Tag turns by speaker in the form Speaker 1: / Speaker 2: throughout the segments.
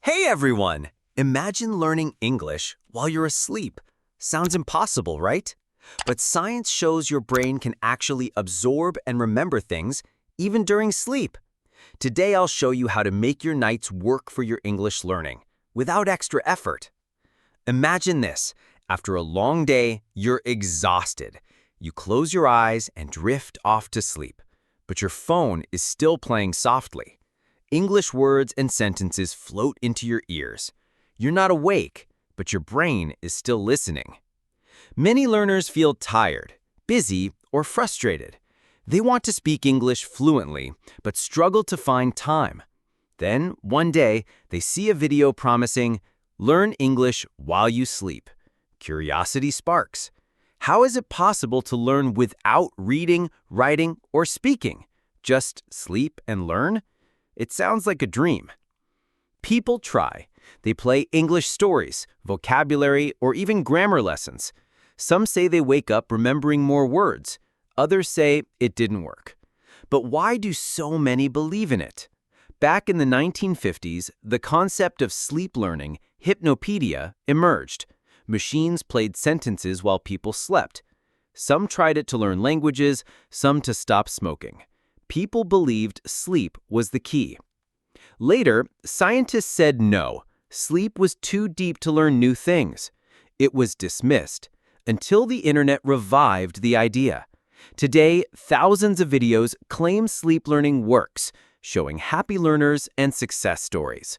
Speaker 1: Hey everyone! Imagine learning English while you're asleep. Sounds impossible, right? But science shows your brain can actually absorb and remember things even during sleep. Today I'll show you how to make your nights work for your English learning without extra effort. Imagine this. After a long day, you're exhausted. You close your eyes and drift off to sleep, but your phone is still playing softly. English words and sentences float into your ears. You're not awake, but your brain is still listening. Many learners feel tired, busy, or frustrated. They want to speak English fluently, but struggle to find time. Then, one day, they see a video promising, "Learn English while you sleep." Curiosity sparks. How is it possible to learn without reading, writing, or speaking? Just sleep and learn? It sounds like a dream. People try. They play English stories, vocabulary, or even grammar lessons. Some say they wake up remembering more words. Others say it didn't work. But why do so many believe in it? Back in the 1950s, the concept of sleep learning, hypnopedia, emerged. Machines played sentences while people slept. Some tried it to learn languages, some to stop smoking. People believed sleep was the key. Later, scientists said no, sleep was too deep to learn new things. It was dismissed, until the internet revived the idea. Today, thousands of videos claim sleep learning works, showing happy learners and success stories.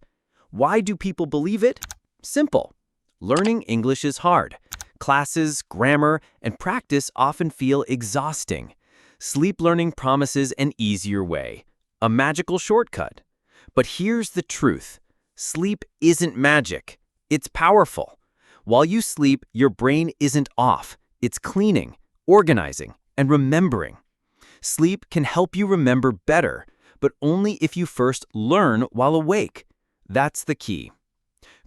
Speaker 1: Why do people believe it? Simple. Learning English is hard. Classes, grammar, and practice often feel exhausting. Sleep learning promises an easier way, a magical shortcut. But here's the truth. Sleep isn't magic. It's powerful. While you sleep, your brain isn't off. It's cleaning, organizing, and remembering. Sleep can help you remember better, but only if you first learn while awake. That's the key.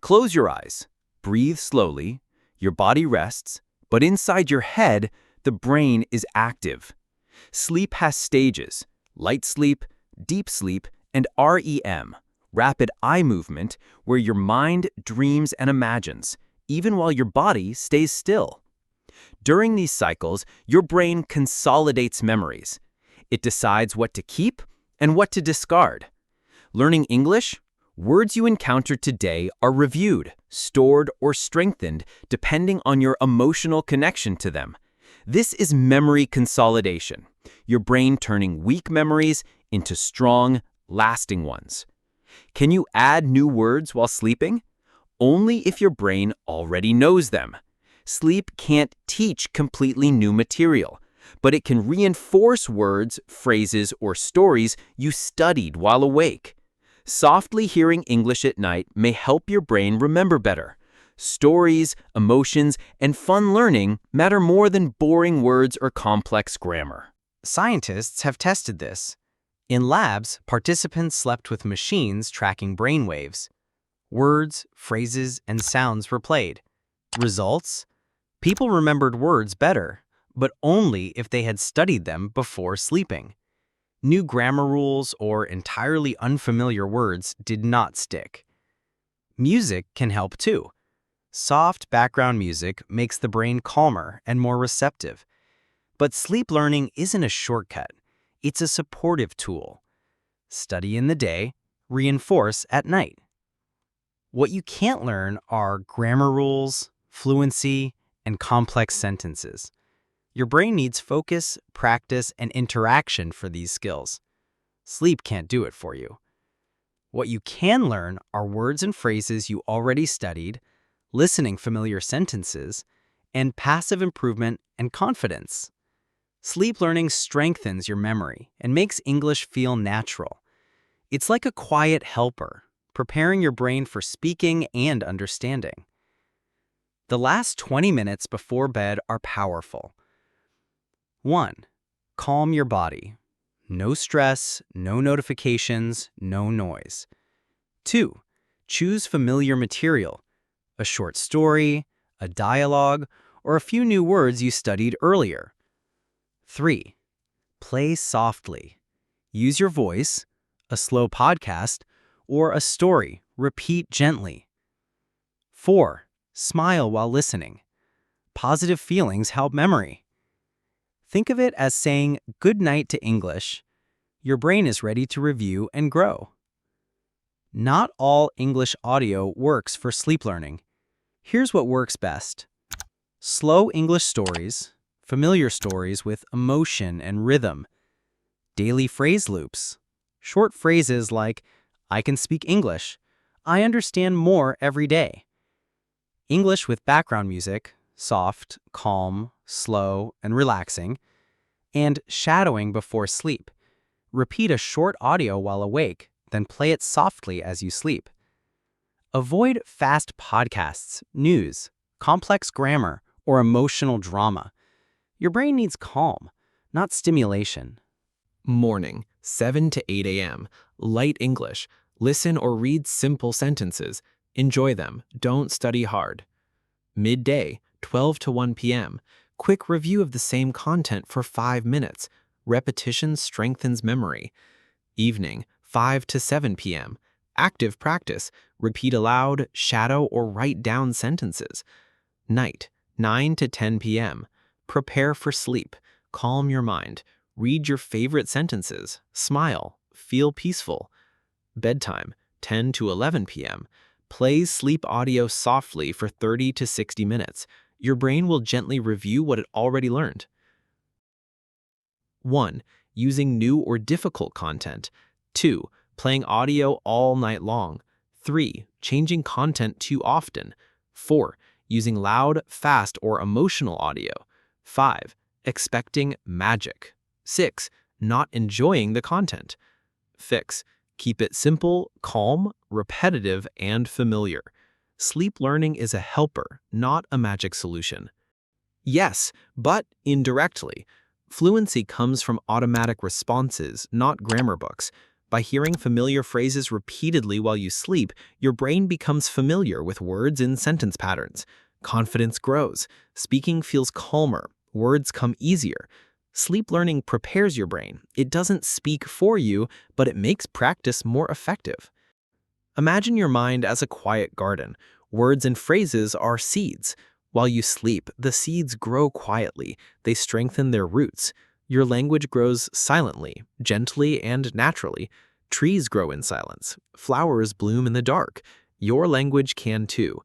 Speaker 1: Close your eyes. Breathe slowly. Your body rests, but inside your head, the brain is active. Sleep has stages: light sleep, deep sleep, and REM, rapid eye movement, where your mind dreams and imagines, even while your body stays still. During these cycles, your brain consolidates memories. It decides what to keep and what to discard. Learning English? Words you encounter today are reviewed, stored, or strengthened depending on your emotional connection to them. This is memory consolidation, your brain turning weak memories into strong, lasting ones. Can you add new words while sleeping? Only if your brain already knows them. Sleep can't teach completely new material, but it can reinforce words, phrases, or stories you studied while awake. Softly hearing English at night may help your brain remember better. Stories, emotions, and fun learning matter more than boring words or complex grammar.
Speaker 2: Scientists have tested this. In labs, participants slept with machines tracking brainwaves. Words, phrases, and sounds were played. Results? People remembered words better, but only if they had studied them before sleeping. New grammar rules or entirely unfamiliar words did not stick. Music can help too. Soft background music makes the brain calmer and more receptive. But sleep learning isn't a shortcut. It's a supportive tool. Study in the day, reinforce at night. What you can't learn are grammar rules, fluency, and complex sentences. Your brain needs focus, practice, and interaction for these skills. Sleep can't do it for you. What you can learn are words and phrases you already studied, listening familiar sentences, and passive improvement and confidence. Sleep learning strengthens your memory and makes English feel natural. It's like a quiet helper, preparing your brain for speaking and understanding. The last 20 minutes before bed are powerful. 1. Calm your body. No stress, no notifications, no noise. 2. Choose familiar material. A short story, a dialogue, or a few new words you studied earlier. 3. Play softly. Use your voice, a slow podcast, or a story, repeat gently. 4. Smile while listening. Positive feelings help memory. Think of it as saying good night to English. Your brain is ready to review and grow. Not all English audio works for sleep learning. Here's what works best. Slow English stories, familiar stories with emotion and rhythm. Daily phrase loops. Short phrases like, I can speak English. I understand more every day. English with background music, soft, calm, slow, and relaxing. And shadowing before sleep. Repeat a short audio while awake, then play it softly as you sleep. Avoid fast podcasts, news, complex grammar, or emotional drama. Your brain needs calm, not stimulation.
Speaker 3: Morning, 7 to 8 a.m. Light English. Listen or read simple sentences. Enjoy them. Don't study hard. Midday, 12 to 1 p.m. Quick review of the same content for 5 minutes. Repetition strengthens memory. Evening, 5 to 7 p.m. Active practice. Repeat aloud, shadow, or write down sentences. Night, 9 to 10 p.m. Prepare for sleep. Calm your mind. Read your favorite sentences. Smile. Feel peaceful. Bedtime, 10 to 11 p.m. Play sleep audio softly for 30 to 60 minutes. Your brain will gently review what it already learned. 1. Using new or difficult content. 2. Playing audio all night long. 3. Changing content too often. 4. Using loud, fast, or emotional audio. 5. Expecting magic. 6. Not enjoying the content. Fix. Keep it simple, calm, repetitive, and familiar. Sleep learning is a helper, not a magic solution. Yes, but indirectly. Fluency comes from automatic responses, not grammar books. By hearing familiar phrases repeatedly while you sleep, your brain becomes familiar with words and sentence patterns. Confidence grows. Speaking feels calmer. Words come easier. Sleep learning prepares your brain. It doesn't speak for you, but it makes practice more effective. Imagine your mind as a quiet garden. Words and phrases are seeds. While you sleep, the seeds grow quietly. They strengthen their roots. Your language grows silently, gently, and naturally. Trees grow in silence. Flowers bloom in the dark. Your language can too.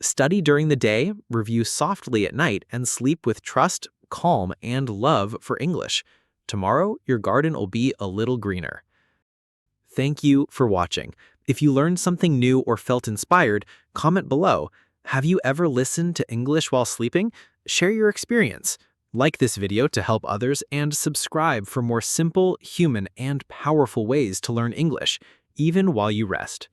Speaker 3: Study during the day, review softly at night, and sleep with trust, calm, and love for English. Tomorrow, your garden will be a little greener. Thank you for watching. If you learned something new or felt inspired, comment below. Have you ever listened to English while sleeping? Share your experience. Like this video to help others and subscribe for more simple, human, and powerful ways to learn English, even while you rest.